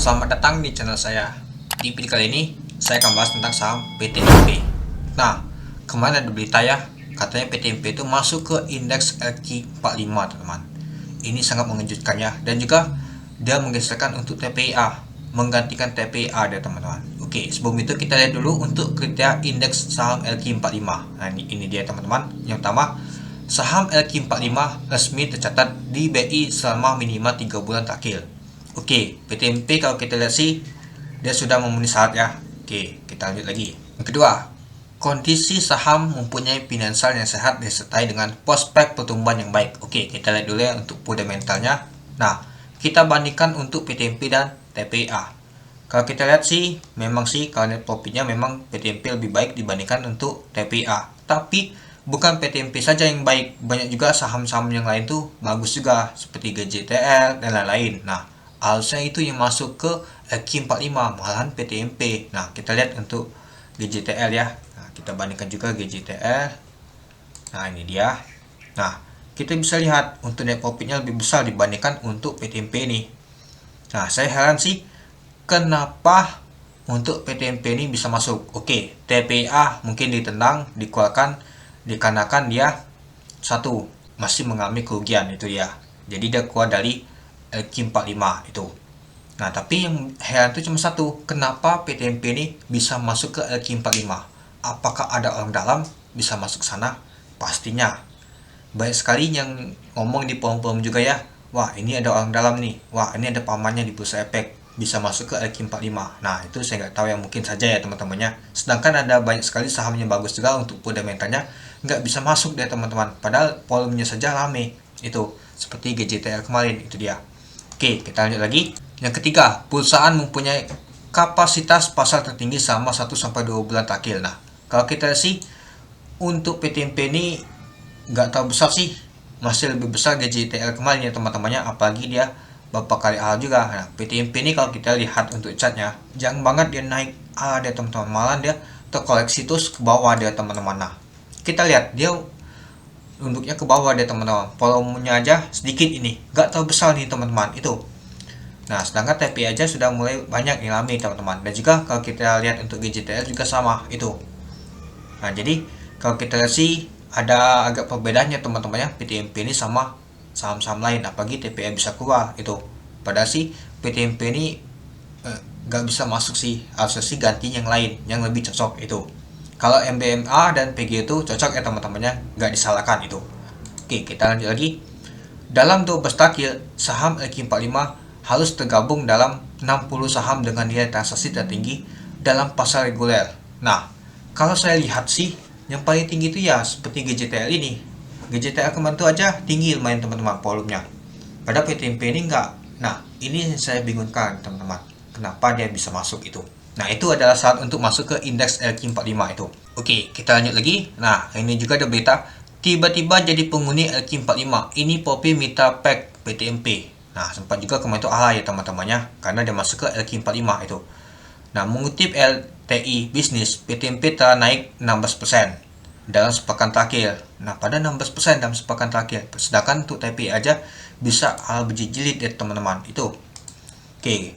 Selamat datang di channel saya. Di video kali ini, saya akan bahas tentang saham PTMP. Nah, kemarin ada berita ya, katanya PTMP itu masuk ke indeks LQ45, teman-teman. Ini sangat mengejutkan ya, dan juga dia menggeserkan untuk TPIA, menggantikan TPIA dia, teman-teman. Oke, sebelum itu kita lihat dulu untuk kriteria indeks saham LQ45. Nah, ini dia, teman-teman. Yang pertama, saham LQ45 resmi tercatat di BI selama minimal 3 bulan terakhir. Oke, PTMP kalau kita lihat sih dia sudah memenuhi syarat ya. Oke, kita lanjut lagi. Yang kedua, kondisi saham mempunyai finansial yang sehat disertai dengan prospek pertumbuhan yang baik. Oke, kita lihat dulu ya untuk fundamentalnya. Nah, kita bandingkan untuk PTMP dan TPA. Kalau kita lihat sih, memang sih kalau net profitnya memang PTMP lebih baik dibandingkan untuk TPA. Tapi bukan PTMP saja yang baik, banyak juga saham-saham yang lain tuh bagus juga seperti GJTL dan lain-lain. Nah, harusnya itu yang masuk ke LQ45, malahan PTMP. Nah, kita lihat untuk GJTL ya. Nah, kita bandingkan juga GJTL. Nah, ini dia. Nah, kita bisa lihat untuk net profitnya lebih besar dibandingkan untuk PTMP ini. Nah, saya heran sih kenapa untuk PTMP ini bisa masuk. Oke, TPA mungkin ditendang, dikeluarkan dikarenakan dia satu masih mengalami kerugian, itu ya. Jadi dia keluar dari LQ45 itu. Nah, tapi yang heran itu cuma satu, kenapa PTMP ini bisa masuk ke LQ45? Apakah ada orang dalam bisa masuk ke sana? Pastinya. Banyak sekali yang ngomong di forum-forum juga ya, wah ini ada orang dalam nih, wah ini ada pamannya di Bursa Efek, bisa masuk ke LQ45. Nah, itu saya nggak tahu ya, mungkin saja ya teman-temannya. Sedangkan ada banyak sekali saham yang bagus juga untuk fundamentalnya nggak bisa masuk deh teman-teman, padahal volumenya saja rame. Itu seperti GJTL kemarin, itu dia. Oke, kita lanjut lagi. Yang ketiga, perusahaan mempunyai kapasitas pasar tertinggi selama 1-2 bulan terakhir. Nah, kalau kita sih untuk PTMP ini nggak tahu besar sih, masih lebih besar GJTL kemarin ya teman-temannya, apalagi dia beberapa kali AL juga. Nah, PTMP ini kalau kita lihat untuk chartnya, jarang banget dia naik AL dia teman-teman, malah dia terkoreksi terus ke bawah dia teman-teman. Nah, kita lihat dia duduknya ke bawah deh teman-teman, volumenya aja sedikit ini, gak terlalu besar nih teman-teman itu. Nah, sedangkan TP aja sudah mulai banyak yang rame teman-teman, dan juga kalau kita lihat untuk GJTL juga sama itu. Nah, jadi kalau kita lihat sih ada agak perbedaannya teman-teman ya, PTMP ini sama saham-saham lain, apalagi TPA bisa keluar itu. Padahal sih PTMP ini gak bisa masuk sih, harusnya sih ganti yang lain yang lebih cocok itu. Kalau MBMA dan PG itu cocok ya teman-temannya, nggak disalahkan itu. Oke, kita lanjut lagi. Dalam 12 terakhir, saham LQ45 harus tergabung dalam 60 saham dengan nilai transaksi tertinggi dalam pasar reguler. Nah, kalau saya lihat sih, yang paling tinggi itu ya seperti GJTL ini. GJTL kemarin itu aja tinggi lumayan teman-teman volumenya. Padahal PTMP ini nggak. Nah, ini yang saya bingungkan teman-teman. Kenapa dia bisa masuk itu? Nah, itu adalah syarat untuk masuk ke indeks LQ45 itu. Oke, kita lanjut lagi. Nah, ini juga ada berita, tiba-tiba jadi penghuni LQ45. Ini Poppy Mitra Pack PTMP. Nah, sempat juga kemarin itu ya teman-temannya, karena dia masuk ke LQ45 itu. Nah, mengutip LTI Bisnis, PTMP telah naik 16% dalam sepekan terakhir. Nah, pada 16% dalam sepekan terakhir. Sedangkan untuk TPI aja bisa berjilid ya teman-teman. Itu. Oke,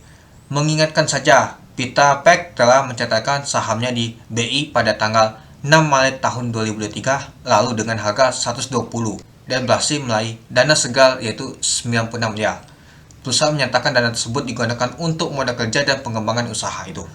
mengingatkan saja, Mitra Pack telah mencatatkan sahamnya di BI pada tanggal 6 Maret tahun 2023 lalu dengan harga 120 dan berhasil meraih dana segar yaitu 96 miliar. Perusahaan menyatakan dana tersebut digunakan untuk modal kerja dan pengembangan usaha itu.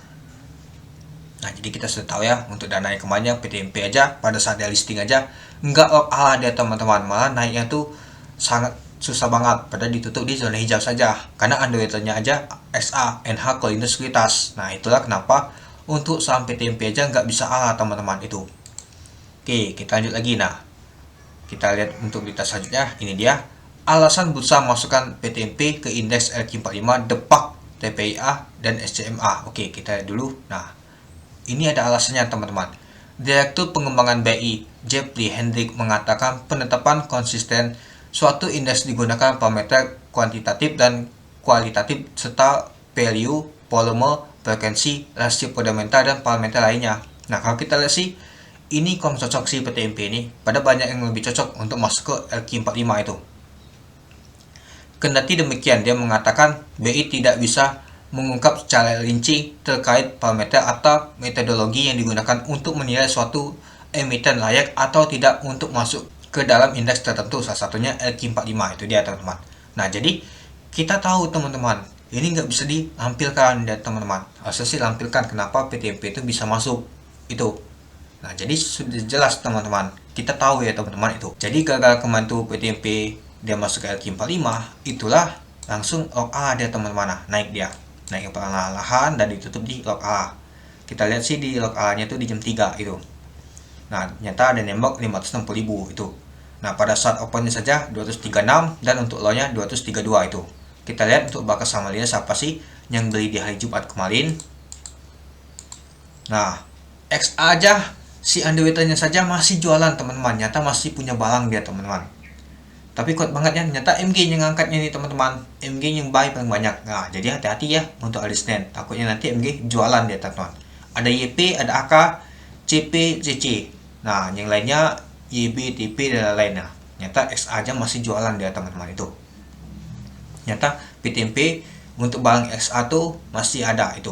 Nah, jadi kita sudah tahu ya untuk dana yang kemarin PTMP aja pada saat dia listing aja nggak dia teman-teman, malah naiknya tuh sangat susah banget, padahal ditutup di zona hijau saja karena underwaternya aja SA NH Kolindo Sekuritas. Nah, itulah kenapa untuk saham PTMP aja nggak bisa teman-teman itu. Oke, kita lanjut lagi. Nah, kita lihat untuk berita selanjutnya, ini dia alasan bursa masukkan PTMP ke indeks LQ45 depak TPIA dan SCMA. Oke, kita lihat dulu. Nah, ini ada alasannya teman-teman. Direktur Pengembangan BI Jeffrey Hendrik mengatakan penetapan konsisten suatu indeks digunakan parameter kuantitatif dan kualitatif serta value, volume, frekuensi, rasio fundamental dan parameter lainnya. Nah, kalau kita lihat sih ini kurang cocok sih PTMP ini, pada banyak yang lebih cocok untuk masuk ke LQ45 itu. Kendati demikian, dia mengatakan BI tidak bisa mengungkap secara rinci terkait parameter atau metodologi yang digunakan untuk menilai suatu emiten layak atau tidak untuk masuk ke dalam indeks tertentu, salah satunya LQ45. Itu dia teman-teman. Nah, jadi kita tahu teman-teman, ini nggak bisa dilampirkan ya teman-teman. Harusnya sih lampirkan kenapa PTMP itu bisa masuk itu. Nah, jadi sudah jelas teman-teman, kita tahu ya teman-teman itu. Jadi gara-gara kemarin tuh PTMP dia masuk ke LQ45, itulah langsung log A dia teman-teman. Nah, naik ke perlahan dan ditutup di log A. Kita lihat sih di log A nya tuh di jam 3 itu. Nah, nyata ada nembak 560.000 itu. Nah, pada saat opennya saja 236 dan untuk low-nya 232 itu. Kita lihat untuk bakas samalia siapa sih yang beli di hari Jumat kemarin. Nah, X aja si underwater-nya saja masih jualan teman-teman. Nyata masih punya balang dia teman-teman. Tapi kuat banget ya, nyata MG yang ngangkatnya nih teman-teman. MG yang buy paling banyak. Nah, jadi hati-hati ya untuk hari Senin. Takutnya nanti MG jualan dia teman-teman. Ada YP, ada AK, CP, CC. Nah, yang lainnya YB, TP dan lainnya. Nyata X aja masih jualan dia teman-teman itu. Nyata PTMP untuk barang XA tuh masih ada itu.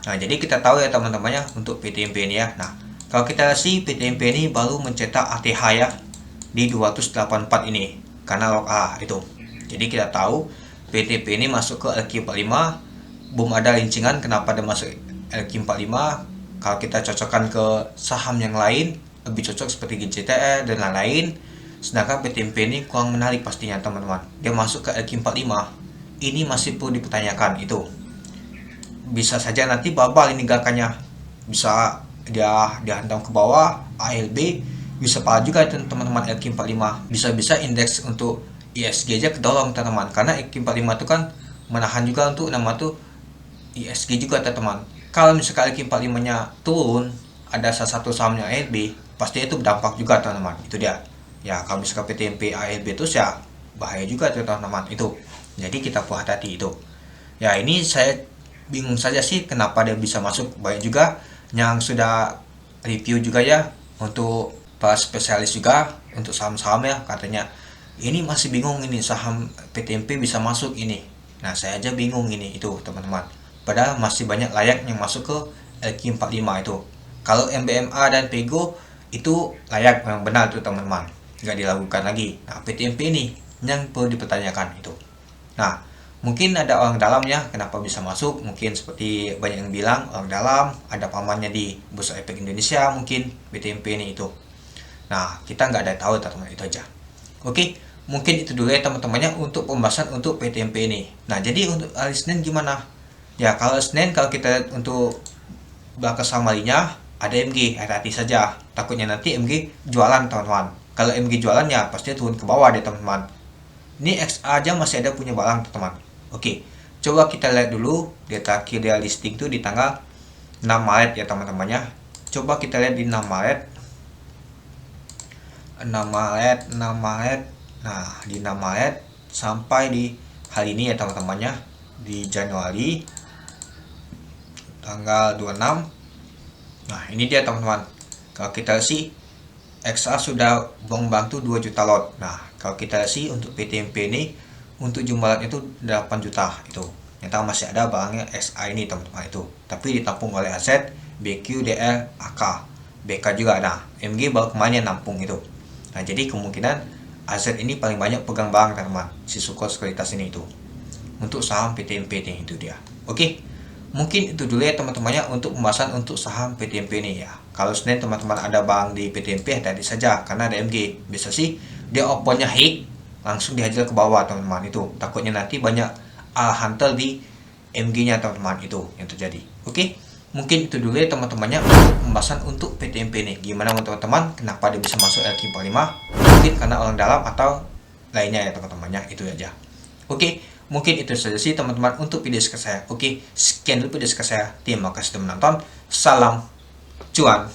Nah, jadi kita tahu ya teman-temannya untuk PTMP ini ya. Nah, kalau kita lihat PTMP ini baru mencetak ATH ya di 284 ini karena log A itu. Jadi kita tahu PTP ini masuk ke LQ45, belum ada rincingan kenapa dia masuk LQ45. Kalau kita cocokkan ke saham yang lain lebih cocok seperti GCTR dan lain-lain. Sedangkan PTMP ini kurang menarik pastinya teman-teman. Dia masuk ke LQ45 ini masih perlu dipertanyakan itu. Bisa saja nanti babal ini gerakannya. Bisa dia dihantam ke bawah ALB, bisa parah juga teman-teman LQ45. Bisa-bisa indeks untuk ISG aja kedorong teman-teman, karena LQ45 itu kan menahan juga untuk nama tuh ISG juga teman-teman. Kalau misalkan LQ45 nya turun, ada salah satu sahamnya ALB, pasti itu berdampak juga teman-teman. Itu dia ya, kalau misalkan PTMP ALB itu ya bahaya juga teman-teman itu. Jadi kita perlu hati-hati itu ya. Ini saya bingung saja sih kenapa dia bisa masuk. Banyak juga yang sudah review juga ya untuk para spesialis juga untuk saham-saham ya, katanya ini masih bingung ini saham PTMP bisa masuk ini. Nah, saya aja bingung ini itu teman-teman, padahal masih banyak layak yang masuk ke LQ45 itu. Kalau MBMA dan Pego itu layak, memang benar tuh teman-teman, nggak dilakukan lagi. Nah, PTMP ini yang perlu dipertanyakan itu. Nah, mungkin ada orang dalam ya kenapa bisa masuk, mungkin seperti banyak yang bilang orang dalam ada pamannya di Bursa Efek Indonesia mungkin PTMP ini itu. Nah, kita nggak ada tahu teman-teman, itu aja. Oke, mungkin itu dulu ya teman-temannya untuk pembahasan untuk PTMP ini. Nah, jadi untuk hari Senin gimana ya? Kalau Senin, kalau kita lihat untuk bakas samarinya ada MG, hati-hati saja, takutnya nanti MG jualan teman-teman. Kalau MG jualan ya pasti turun ke bawah deh teman-teman. Ini XA aja masih ada punya barang teman-teman. Oke, coba kita lihat dulu dia terakhir dia listing tuh di tanggal 6 Maret ya teman-temannya. Coba kita lihat di 6 Maret. 6 Maret. Nah, di 6 Maret sampai di hari ini ya teman-temannya, di Januari tanggal 26. Nah, ini dia teman-teman. Kalau kita sih XA sudah membantu 2 juta lot. Nah, kalau kita sih untuk PTMP ini untuk jumlah lotnya itu 8 juta itu. Nyata masih ada barangnya XA ini teman-teman itu. Tapi ditampung oleh aset BQ, DR, AK, BK juga ada. MG baru kemarin nampung itu. Nah, jadi kemungkinan aset ini paling banyak pegang barang teman-teman, si Sukor Sekuritas ini itu. Untuk saham PTMP ini itu dia. Oke, mungkin itu dulu ya teman-temannya untuk pembahasan untuk saham PTMP ini ya. Kalau Senin teman-teman ada barang di PTMP, hati-hati saja karena ada MG. Bisa sih dia opennya high langsung dihajar ke bawah teman-teman itu. Takutnya nanti banyak hunter di MG-nya teman-teman itu yang terjadi. Oke, mungkin itu dulu ya teman-temannya untuk pembahasan untuk PTMP ini. Gimana teman-teman, kenapa dia bisa masuk LQ45? Mungkin karena orang dalam atau lainnya ya teman-temannya, itu aja. Oke, mungkin itu saja sih teman-teman untuk video saya. Oke, sekian dulu video saya. Terima kasih telah menonton. Salam cuan.